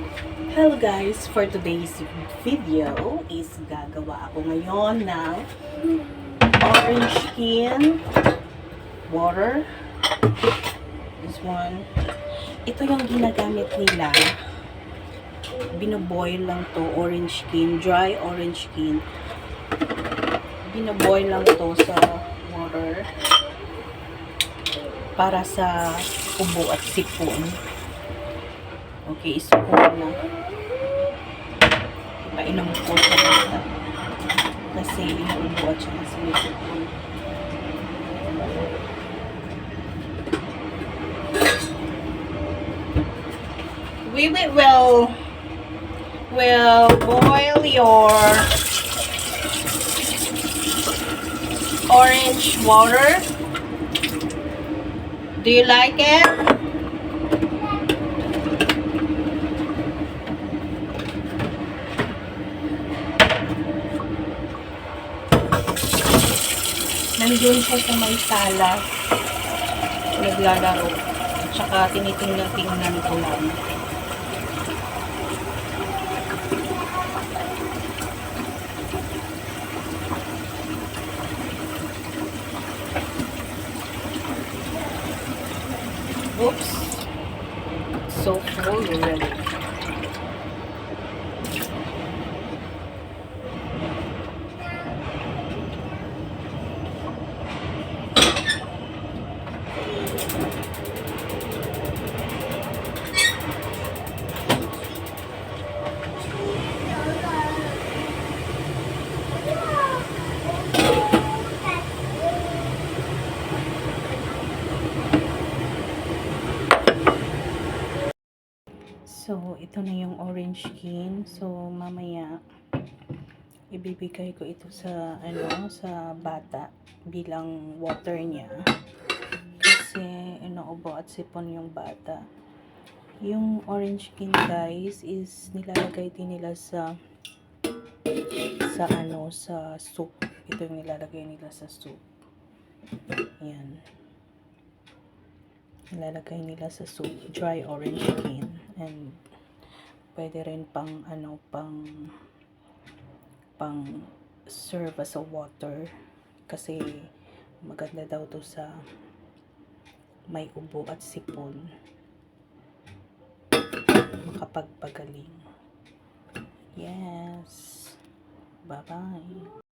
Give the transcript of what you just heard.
Hello guys! For today's video is gagawa ako ngayon ng orange skin water. This one. Ito yung ginagamit nila. Binoboil lang to, orange skin, dry orange skin. Binoboil lang to sa water para sa ubo at sipon. Okay, isipon na. Ipainom ko sa bata. Kasi inuubo at saka sinisipon. We will boil your orange water. Do you like it? Nandun siya sa may sala. Naglalaro. Tsaka tinitingnan ko lang. Oops. So full already. So, ito na yung orange skin. So, mamaya ibibigay ko ito sa sa bata bilang water niya. Kasi inuubo at sipon yung bata. Yung orange skin guys is nilalagay din nila sa soup. Ito yung nilalagay nila sa soup. Ayan. Nilalagay nila sa soup, dry orange skin. And pwede rin pang serve as a water kasi maganda daw to sa may ubo at sipon, makapagpagaling. Yes, bye bye.